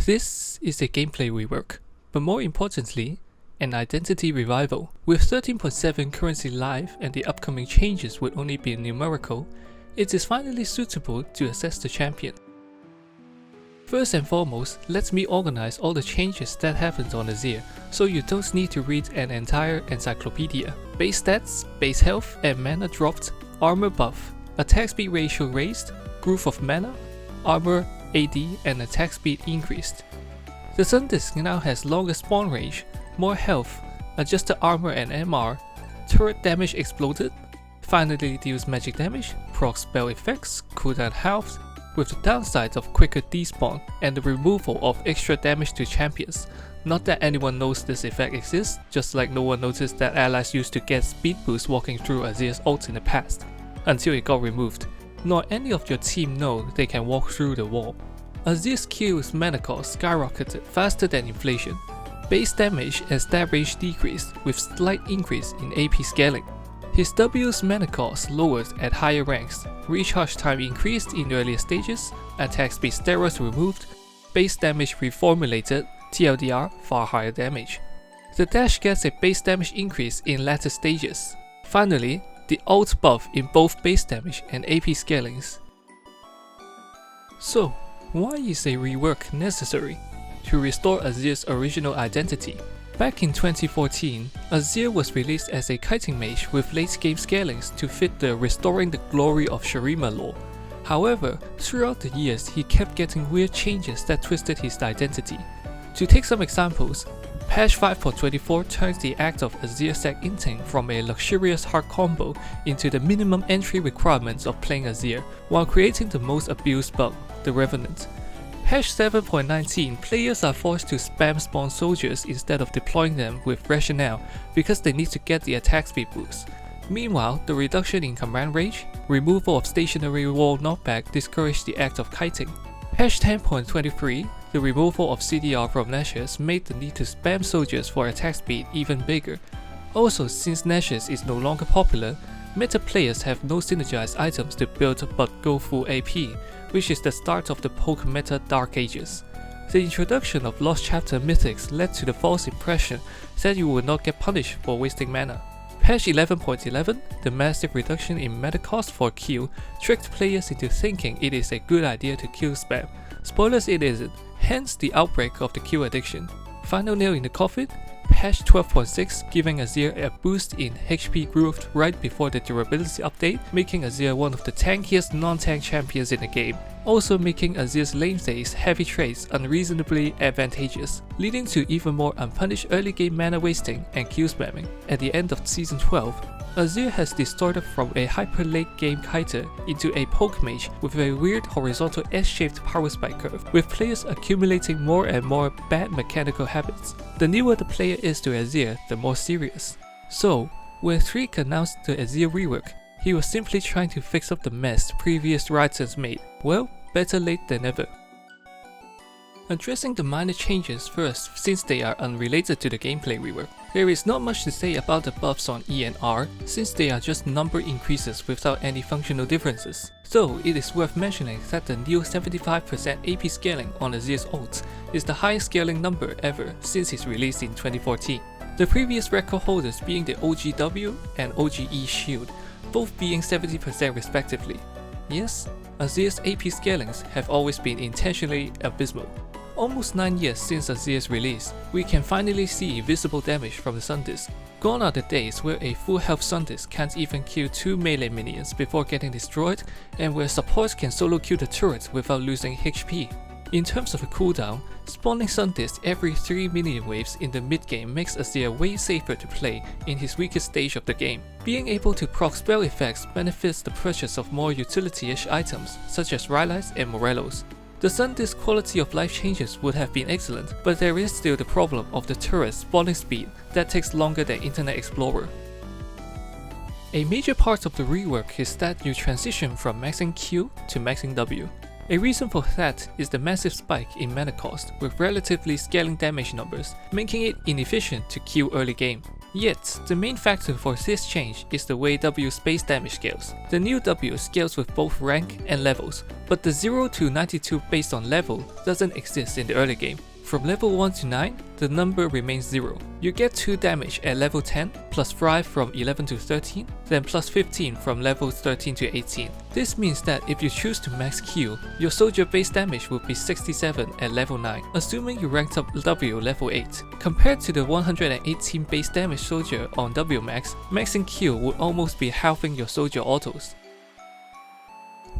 This is a gameplay rework, but more importantly, an identity revival. With 13.7 currently live and the upcoming changes would only be numerical, it is finally suitable to assess the champion. First and foremost, let me organize all the changes that happened on Azir, so you don't need to read an entire encyclopedia. Base stats, base health and mana dropped, armor buff, attack speed ratio raised, growth of mana, armor, AD and attack speed increased. The Sun Disc now has longer spawn range, more health, adjusted armor and MR, turret damage exploded, finally deals magic damage, proc spell effects, cooldown halved, with the downside of quicker despawn and the removal of extra damage to champions. Not that anyone knows this effect exists, just like no one noticed that allies used to get speed boost walking through Azir's ult in the past, until it got removed. Nor any of your team know they can walk through the wall. Azir's Q's mana cost skyrocketed faster than inflation. Base damage and stat range decreased with slight increase in AP scaling. His W's mana cost lowered at higher ranks, recharge time increased in earlier stages, attack speed steroids removed, base damage reformulated, TLDR far higher damage. The dash gets a base damage increase in latter stages. Finally, the ult buff in both base damage and AP scalings. So, why is a rework necessary? To restore Azir's original identity. Back in 2014, Azir was released as a kiting mage with late game scalings to fit the restoring the glory of Shurima lore. However, throughout the years he kept getting weird changes that twisted his identity. To take some examples, patch 5.24 turns the act of Azir Sec Inting from a luxurious hard combo into the minimum entry requirements of playing Azir, while creating the most abused bug, the Revenant. Patch 7.19, players are forced to spam spawn soldiers instead of deploying them with rationale because they need to get the attack speed boost. Meanwhile, the reduction in command range, removal of stationary wall knockback discouraged the act of kiting. Patch 10.23, the removal of CDR from Nashers made the need to spam soldiers for attack speed even bigger. Also, since Nashers is no longer popular, meta players have no synergized items to build but go full AP, which is the start of the poke meta Dark Ages. The introduction of Lost Chapter Mythics led to the false impression that you would not get punished for wasting mana. Patch 11.11, the massive reduction in mana cost for Q tricked players into thinking it is a good idea to Q spam. Spoilers, it isn't, hence the outbreak of the Q addiction. Final nail in the coffin, patch 12.6 giving Azir a boost in HP growth right before the durability update, making Azir one of the tankiest non-tank champions in the game, also making Azir's lane phase heavy trades unreasonably advantageous, leading to even more unpunished early game mana wasting and Q spamming. At the end of season 12, Azir has distorted from a hyper late game kiter into a poke mage with a weird horizontal S-shaped power spike curve, with players accumulating more and more bad mechanical habits. The newer the player is to Azir, the more serious. So, when Threek announced the Azir rework, he was simply trying to fix up the mess previous writers made. Well, better late than never. Addressing the minor changes first, since they are unrelated to the gameplay rework. There is not much to say about the buffs on E and R, since they are just number increases without any functional differences. Though it is worth mentioning that the new 75% AP scaling on Azir's ult is the highest scaling number ever since its release in 2014. The previous record holders being the OGW and OGE Shield, both being 70% respectively. Yes, Azir's AP scalings have always been intentionally abysmal. Almost 9 years since Azir's release, we can finally see visible damage from the Sun Disc. Gone are the days where a full health Sun Disc can't even kill 2 melee minions before getting destroyed, and where support can solo kill the turret without losing HP. In terms of a cooldown, spawning Sun Disc every 3 minion waves in the mid game makes Azir way safer to play in his weakest stage of the game. Being able to proc spell effects benefits the purchase of more utility-ish items such as Rylai's and Morello's. The Sun Disc quality of life changes would have been excellent, but there is still the problem of the turret spawning speed that takes longer than Internet Explorer. A major part of the rework is that you transition from maxing Q to maxing W. A reason for that is the massive spike in mana cost with relatively scaling damage numbers, making it inefficient to Q early game. Yet, the main factor for this change is the way W's base damage scales. The new W scales with both rank and levels, but the 0 to 92 based on level doesn't exist in the early game. From level 1 to 9, the number remains 0. You get 2 damage at level 10, plus 5 from 11 to 13, then plus 15 from levels 13 to 18. This means that if you choose to max Q, your soldier base damage would be 67 at level 9, assuming you ranked up W level 8. Compared to the 118 base damage soldier on W max, maxing Q would almost be halving your soldier autos.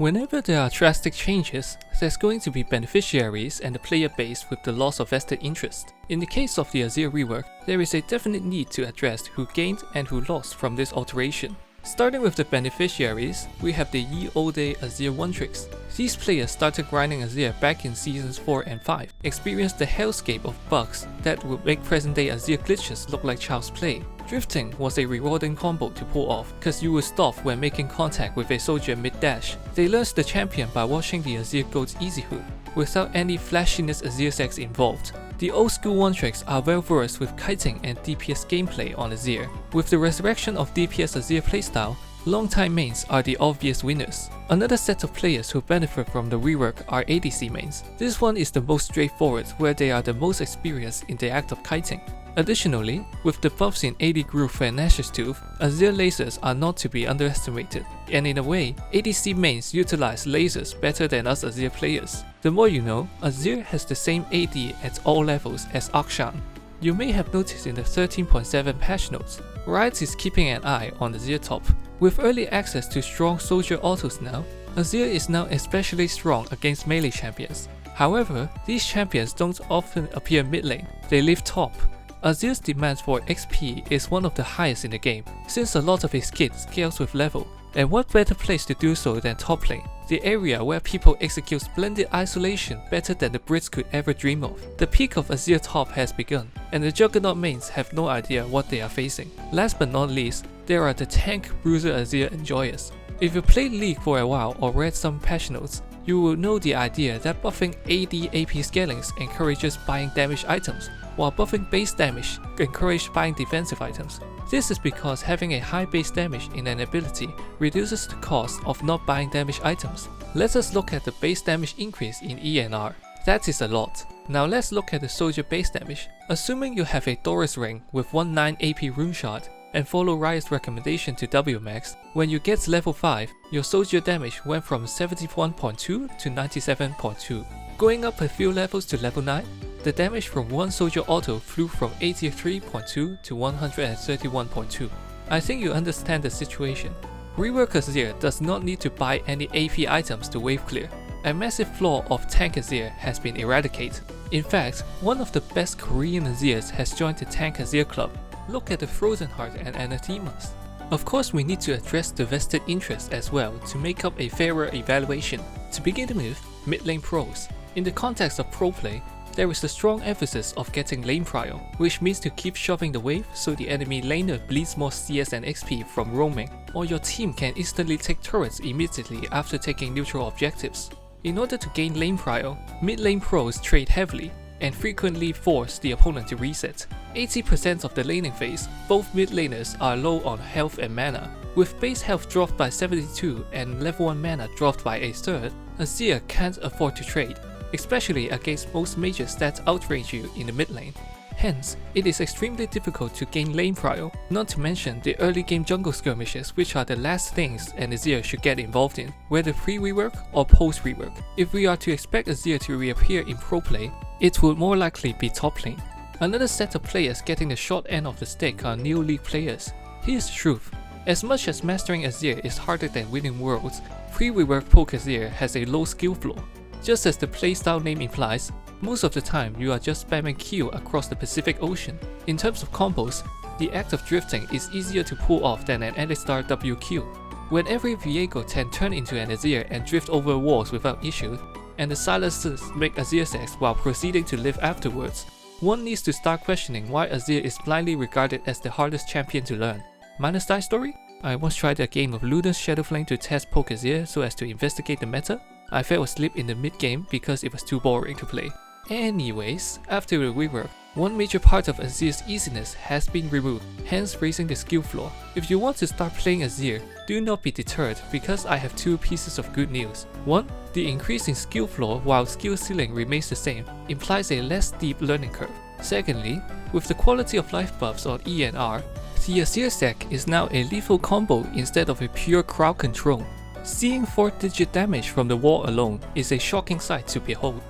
Whenever there are drastic changes, there's going to be beneficiaries and the player base with the loss of vested interest. In the case of the Azir rework, there is a definite need to address who gained and who lost from this alteration. Starting with the beneficiaries, we have the ye olde Azir one-tricks. These players started grinding Azir back in seasons 4 and 5, experienced the hellscape of bugs that would make present-day Azir glitches look like child's play. Drifting was a rewarding combo to pull off, cause you would stop when making contact with a soldier mid-dash. They learned the champion by watching the Azir Goat's easy hook, without any flashiness Azir sex involved. The old school one-tricks are well versed with kiting and DPS gameplay on Azir. With the resurrection of DPS Azir playstyle, long-time mains are the obvious winners. Another set of players who benefit from the rework are ADC mains. This one is the most straightforward, where they are the most experienced in the act of kiting. Additionally, with the buffs in AD Groove and Nash's Tooth, Azir lasers are not to be underestimated, and in a way, ADC mains utilize lasers better than us Azir players. The more you know, Azir has the same AD at all levels as Akshan. You may have noticed in the 13.7 patch notes, Riot is keeping an eye on Azir top. With early access to strong soldier autos now, Azir is now especially strong against melee champions. However, these champions don't often appear mid lane, they live top. Azir's demand for XP is one of the highest in the game, since a lot of his kit scales with level, and what better place to do so than top lane, the area where people execute splendid isolation better than the Brits could ever dream of. The peak of Azir top has begun, and the Juggernaut mains have no idea what they are facing. Last but not least, there are the tank bruiser Azir enjoyers. If you played League for a while or read some patch notes, you will know the idea that buffing AD AP scalings encourages buying damage items, while buffing base damage encourages buying defensive items. This is because having a high base damage in an ability reduces the cost of not buying damage items. Let us look at the base damage increase in ENR. That is a lot. Now let's look at the soldier base damage. Assuming you have a Doris ring with 19 AP rune shard, and follow Riot's recommendation to W max, when you get level 5, your soldier damage went from 71.2 to 97.2. Going up a few levels to level 9, the damage from one soldier auto flew from 83.2 to 131.2. I think you understand the situation. Rework Azir does not need to buy any AP items to wave clear. A massive flaw of Tank Azir has been eradicated. In fact, one of the best Korean Azirs has joined the Tank Azir club. Look at the Frozen Heart and Anathemas. Of course, we need to address the vested interest as well to make up a fairer evaluation. To begin with, mid lane pros. In the context of pro play, there is a strong emphasis of getting lane prio, which means to keep shoving the wave so the enemy laner bleeds more CS and XP from roaming, or your team can instantly take turrets immediately after taking neutral objectives. In order to gain lane prio, mid lane pros trade heavily and frequently force the opponent to reset. 80% of the laning phase, both mid laners are low on health and mana. With base health dropped by 72 and level 1 mana dropped by a third, Azir can't afford to trade, especially against most mages that outrange you in the mid lane. Hence, it is extremely difficult to gain lane prio, not to mention the early game jungle skirmishes, which are the last things an Azir should get involved in, whether pre-rework or post-rework. If we are to expect Azir to reappear in pro play, it would more likely be top lane. Another set of players getting the short end of the stick are new league players. Here's the truth. As much as mastering Azir is harder than winning worlds, pre-rework Poke Azir has a low skill floor. Just as the playstyle name implies, most of the time you are just spamming Q across the Pacific Ocean. In terms of combos, the act of drifting is easier to pull off than an Alistar WQ. When every Viego can turn into an Azir and drift over walls without issue, and the silencers make Azir sex while proceeding to live afterwards, one needs to start questioning why Azir is blindly regarded as the hardest champion to learn. Minus die story? I once tried a game of Luna's Shadowflame to test Poke Azir so as to investigate the meta. I fell asleep in the mid game because it was too boring to play. Anyways, after the rework, One major part of Azir's easiness has been removed, hence raising the skill floor. If you want to start playing Azir, do not be deterred because I have two pieces of good news. One, the increase in skill floor while skill ceiling remains the same implies a less steep learning curve. Secondly, with the quality of life buffs on E and R, the Azir deck is now a lethal combo instead of a pure crowd control. Seeing 4-digit damage from the wall alone is a shocking sight to behold.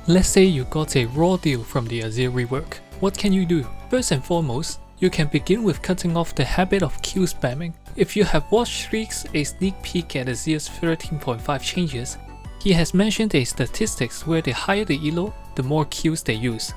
Let's say you got a raw deal from the Azir rework. What can you do? First and foremost, you can begin with cutting off the habit of Q spamming. If you have watched Shriek's a sneak peek at Azir's 13.5 changes, he has mentioned a statistics where the higher the elo, the more Qs they use.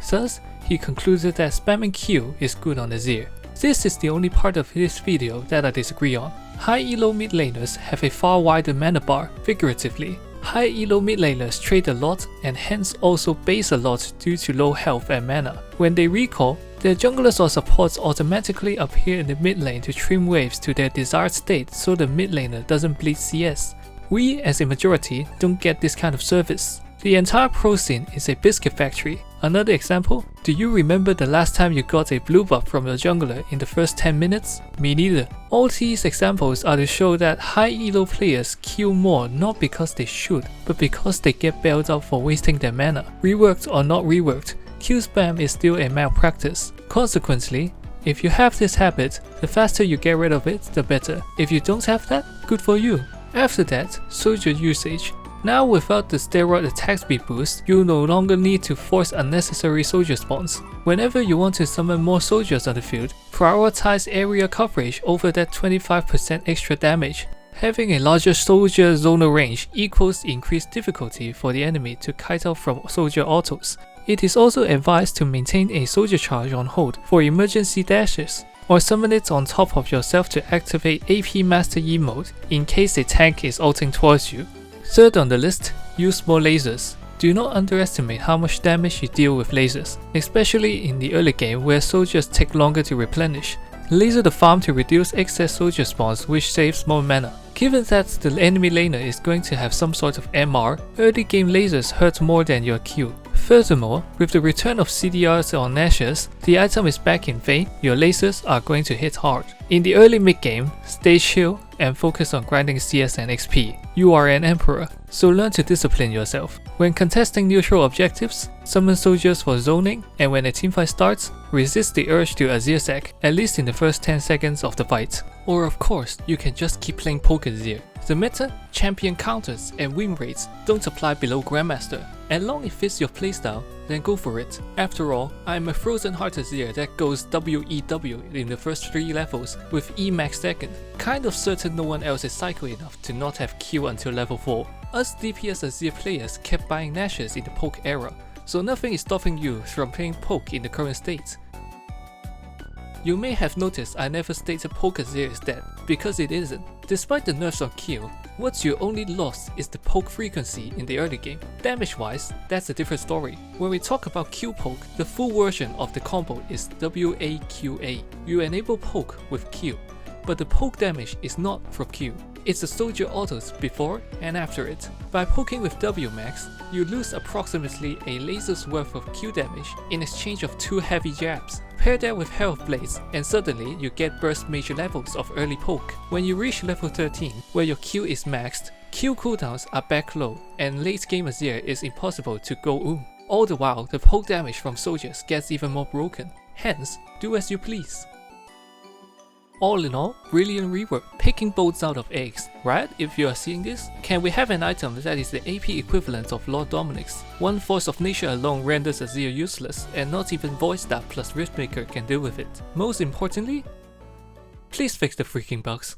Thus, he concluded that spamming Q is good on Azir. This is the only part of this video that I disagree on. High elo mid laners have a far wider mana bar, figuratively. High elo mid laners trade a lot and hence also base a lot due to low health and mana. When they recall, their junglers or supports automatically appear in the mid lane to trim waves to their desired state so the mid laner doesn't bleed CS. We as a majority don't get this kind of service. The entire pro scene is a biscuit factory. Another example, do you remember the last time you got a blue buff from your jungler in the first 10 minutes? Me neither. All these examples are to show that high elo players kill more not because they should, but because they get bailed out for wasting their mana. Reworked or not reworked, Q spam is still a malpractice. Consequently, if you have this habit, the faster you get rid of it, the better. If you don't have that, good for you. After that, soldier usage. Now without the steroid attack speed boost, you no longer need to force unnecessary soldier spawns. Whenever you want to summon more soldiers on the field, prioritize area coverage over that 25% extra damage. Having a larger soldier zonal range equals increased difficulty for the enemy to kite out from soldier autos. It is also advised to maintain a soldier charge on hold for emergency dashes, or summon it on top of yourself to activate AP Master Yi mode in case a tank is ulting towards you. Third on the list, use more lasers. Do not underestimate how much damage you deal with lasers, especially in the early game where soldiers take longer to replenish. Laser the farm to reduce excess soldier spawns, which saves more mana. Given that the enemy laner is going to have some sort of MR, early game lasers hurt more than your Q. Furthermore, with the return of CDRs on Ashes, the item is back in vain, your lasers are going to hit hard. In the early mid game, stay chill and focus on grinding CS and XP. You are an emperor, so learn to discipline yourself. When contesting neutral objectives, summon soldiers for zoning, and when a teamfight starts, resist the urge to Azir sec, at least in the first 10 seconds of the fight. Or of course, you can just keep playing Poké-Azir. The meta, champion counters, and win rates don't apply below Grandmaster. As long as it fits your playstyle, then go for it. After all, I am a Frozen Heart Azir that goes WEW in the first 3 levels with E max second. Kind of certain no one else is psycho enough to not have Q until level 4. Us DPS Azir players kept buying Nashes in the Poke era, so nothing is stopping you from playing Poke in the current state. You may have noticed I never stated Poké-Azir is dead, because it isn't. Despite the nerfs on Q, what you only lost is the poke frequency in the early game. Damage wise, that's a different story. When we talk about Q poke, the full version of the combo is WAQA. You enable poke with Q, but the poke damage is not from Q. It's the soldier autos before and after it. By poking with W max, you lose approximately a laser's worth of Q damage in exchange of 2 heavy jabs. Pair that with health blades and suddenly you get burst major levels of early poke. When you reach level 13, where your Q is maxed, Q cooldowns are back low and late game Azir is impossible to go All the while, the poke damage from soldiers gets even more broken. Hence, do as you please. All in all, brilliant rework, picking bolts out of eggs, right? If you are seeing this, can we have an item that is the AP equivalent of Lord Dominic's? One force of nature alone renders Azir useless, and not even Void Stab plus Riftmaker can deal with it. Most importantly, please fix the freaking bugs.